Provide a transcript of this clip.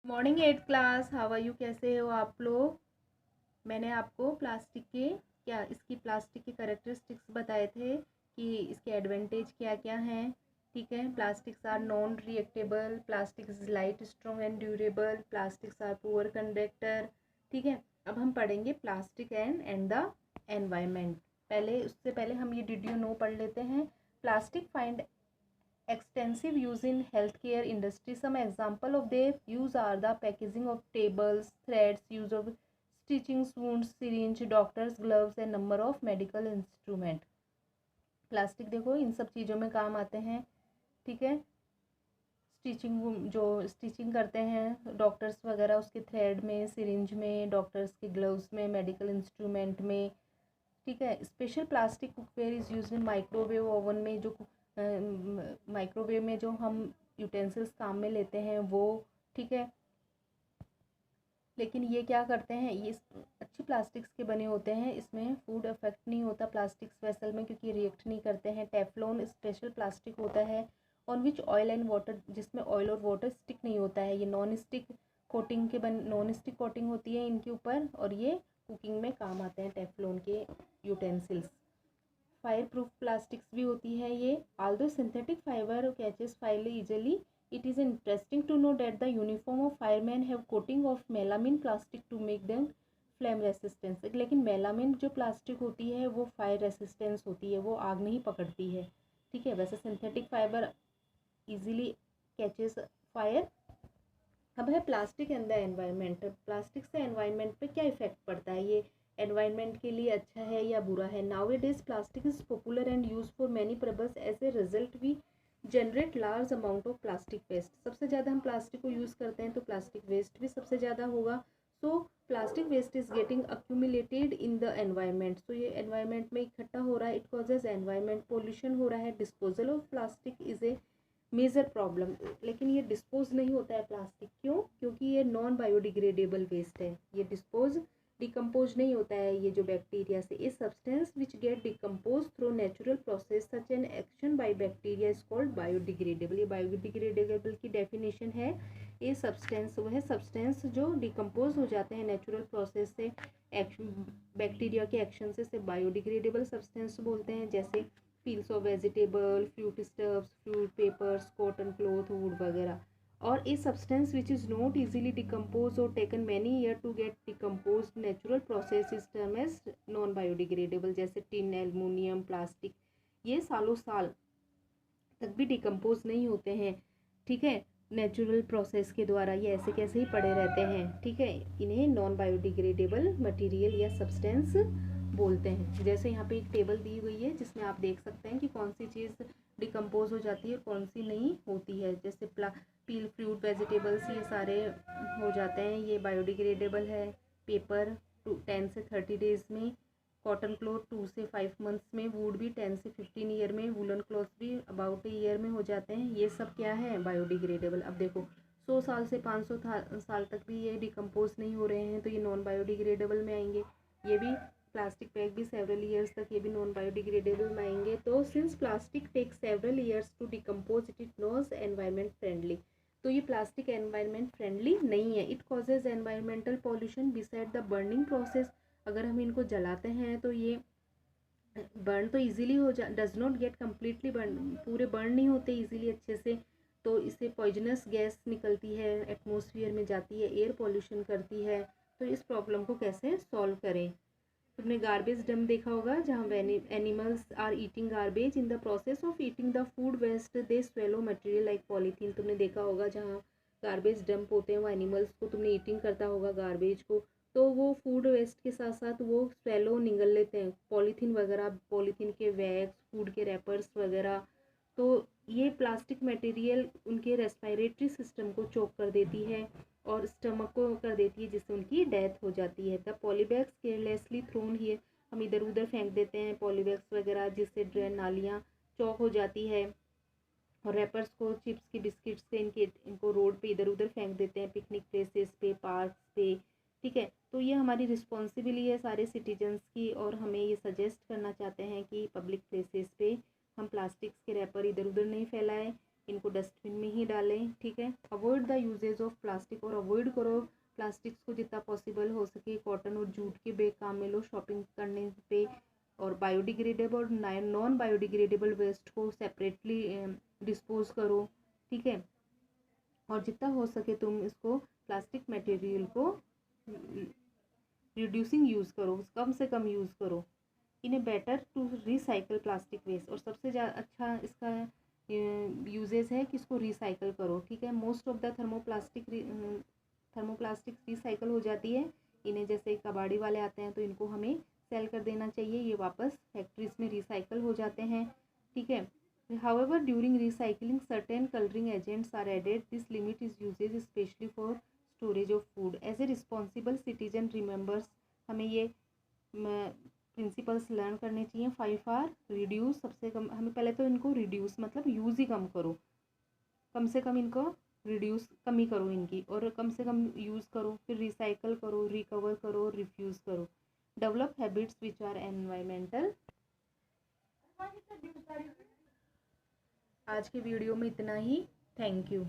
Morning 8th class, how are you? कैसे हो आप लोग? मैंने आपको प्लास्टिक के इसकी प्लास्टिक के करेक्टरिस्टिक्स बताए थे कि इसके एडवांटेज क्या क्या हैं। ठीक है, plastics are non reactable, plastic is light, strong and durable, plastics are poor conductor. ठीक है, अब हम पढ़ेंगे प्लास्टिक एंड द एनवायरमेंट। उससे पहले हम ये डिड यू नो पढ़ लेते हैं। Plastic find extensive use in healthcare industry. Some example of their use are the packaging of tables, threads, use of stitching wounds, syringe, doctors gloves and number of medical instrument. Plastic देखो इन सब चीज़ों में काम आते हैं। ठीक है, stitching करते हैं डॉक्टर्स वगैरह, उसके थ्रेड में, सिरिंज में, डॉक्टर्स के ग्लव्स में, मेडिकल इंस्ट्रूमेंट में। ठीक है, special plastic cookware is use in microwave oven में, जो माइक्रोवेव में जो हम यूटेंसिल्स काम में लेते हैं वो। ठीक है, लेकिन ये क्या करते हैं, ये अच्छी प्लास्टिक्स के बने होते हैं, इसमें फूड अफेक्ट नहीं होता प्लास्टिक्स वेसल में, क्योंकि रिएक्ट नहीं करते हैं। टेफ्लॉन स्पेशल प्लास्टिक होता है on which oil and water, जिसमें ऑयल और वाटर स्टिक नहीं होता है। ये नॉन स्टिक कोटिंग होती है इनके ऊपर, और ये कुकिंग में काम आते हैं टेफ्लॉन के यूटेंसिल्स। फायर प्रूफ प्लास्टिक्स भी होती है ये। Aldous synthetic fibre catches fire easily, it is interesting to know that the uniform of firemen have coating of melamine plastic to make them flame resistance। लेकिन melamine जो plastic होती है वो fire resistance होती है, वो आग नहीं पकड़ती है। ठीक है, वैसे synthetic fibre easily catches fire. अब है plastic and the environment. Plastic से एनवायरनमेंट पे क्या इफेक्ट पड़ता है, ये एनवायरनमेंट के लिए अच्छा है या बुरा है। Nowadays plastic is popular and use for many purpose, as a result we generate large amount of plastic waste. सबसे ज़्यादा हम प्लास्टिक को यूज़ करते हैं तो प्लास्टिक वेस्ट भी सबसे ज़्यादा होगा। So plastic waste is getting accumulated in the environment. So ये एनवायरनमेंट में इकट्ठा हो रहा है, इट कॉजेज एनवायरनमेंट पोल्यूशन हो रहा है। Disposal of plastic is a major problem, लेकिन ये डिस्पोज नहीं होता है प्लास्टिक। क्यों? क्योंकि ये नॉन बायोडिग्रेडेबल वेस्ट है, ये डिकम्पोज नहीं होता है ये जो बैक्टीरिया से। A substance which get decompose through natural process such an action by bacteria is called biodegradable. ये बायोडिग्रेडेबल की डेफिनेशन है। ये सब्सटेंस वह सब्सटेंस जो डिकम्पोज हो जाते हैं नेचुरल प्रोसेस से, बैक्टीरिया के एक्शन से बायोडिग्रेडेबल सब्सटेंस बोलते हैं। जैसे peels of vegetable, fruit stuffs, fruit papers, cotton cloth, wood वगैरह। और a substance which is not easily decompose और taken many year to get decompose natural process is term as non biodegradable. जैसे tin, aluminium, plastic, ये सालों साल तक भी decompose नहीं होते हैं। ठीक है, नेचुरल प्रोसेस के द्वारा ये ऐसे कैसे ही पड़े रहते हैं। ठीक है, इन्हें नॉन बायोडिग्रेडेबल मटेरियल या सब्सटेंस बोलते हैं। जैसे यहाँ पे एक टेबल दी हुई है जिसमें आप देख सकते हैं कि कौन सी चीज़ डिकम्पोज हो जाती है और कौन सी नहीं होती है। जैसे पील, फ्रूट, वेजिटेबल्स, ये सारे हो जाते हैं, ये बायोडिग्रेडेबल है। पेपर 10 से 30 डेज़ में, कॉटन क्लॉथ 2 से 5 मंथ्स में, वुड भी 10 से 15 ईयर में, वुलन क्लॉथ भी अबाउट ईयर में हो जाते हैं। ये सब क्या है, बायोडिग्रेडेबल। अब देखो 100 साल से 500 साल तक भी ये डिकम्पोज नहीं हो रहे हैं तो ये नॉन बायोडिग्रेडेबल में आएंगे। ये भी प्लास्टिक बैग भी सेवरल ईयर्स तक ये भी नॉन बायोडिग्रेडेबल में आएंगे। तो since plastic take several years to decompose it is not environment friendly. तो ये प्लास्टिक एनवायरमेंट फ्रेंडली नहीं है। It causes environmental pollution beside the burning process. अगर हम इनको जलाते हैं तो ये बर्न तो इजीली हो जा does not get completely burn, पूरे बर्न नहीं होते इजीली अच्छे से। तो इससे पॉइजनस गैस निकलती है, एटमॉस्फेयर में जाती है, एयर पॉल्यूशन करती है। तो इस प्रॉब्लम को कैसे सॉल्व करें। तुमने गार्बेज डम देखा होगा, जहाँ animals are eating garbage, in the process of eating the food waste they swallow material like polythene. तुमने देखा होगा जहाँ गार्बेज डंप होते हैं वो एनिमल्स को, तुमने ईटिंग करता होगा गार्बेज को, तो वो फूड वेस्ट के साथ साथ वो स्वेलो निगल लेते हैं पॉलीथीन वगैरह, पॉलीथीन के वैक्स, फूड के रैपर्स वगैरह। तो ये प्लास्टिक मटेरियल उनके रेस्पिरेटरी सिस्टम को चोक कर देती है और स्टमक को कर देती है, जिससे उनकी डेथ हो जाती है। The polybags carelessly thrown here, हम इधर उधर फेंक देते हैं पॉलीबैग्स वगैरह, जिससे ड्रेन नालियाँ चौक हो जाती है। और रैपर्स को, चिप्स के, बिस्किट्स के, इनको रोड पे इधर उधर फेंक देते हैं, पिकनिक प्लेसेस पे, पार्क पे। ठीक है, तो ये हमारी रिस्पॉन्सिबिलिटी है सारे सिटीजन्स की, और हमें ये सजेस्ट करना चाहते हैं कि पब्लिक प्लेसेस पे हम प्लास्टिक्स के रैपर इधर उधर नहीं फैलाएं। इनको डस्टबिन में ही डालें, ठीक है। Avoid the uses of plastic, और अवॉइड करो प्लास्टिक्स को जितना पॉसिबल हो सके कॉटन और जूट के बैग काम में लो शॉपिंग करने पे। और बायोडिग्रेडेबल और नॉन बायोडिग्रेडेबल वेस्ट को सेपरेटली डिस्पोज करो, ठीक है। और जितना हो सके तुम इसको प्लास्टिक मटेरियल को रिड्यूसिंग यूज़ करो, कम से कम यूज़ करो। इन्हें better to recycle plastic waste, और सबसे ज़्यादा अच्छा इसका यूजेस है कि इसको रिसाइकल करो, ठीक है। Most of the thermoplastic recycle हो जाती है। इन्हें जैसे कबाड़ी वाले आते हैं तो इनको हमें सेल कर देना चाहिए, ये वापस फैक्ट्रीज में रिसाइकल हो जाते हैं, ठीक है। However, during recycling, certain coloring agents are added. This limit is usage especially for storage of food. As a responsible citizen remembers, हमें ये प्रिंसिपल्स लर्न करने चाहिए। 5R रिड्यूस, सबसे कम हमें पहले तो इनको रिड्यूस मतलब यूज़ ही कम करो, कम से कम इनको रिड्यूस कमी करो इनकी, और कम से कम यूज़ करो, फिर रिसाइकल करो, रिकवर करो, रिफ्यूज़ करो। Develop habits which are environmental. आज की वीडियो में इतना ही। Thank you.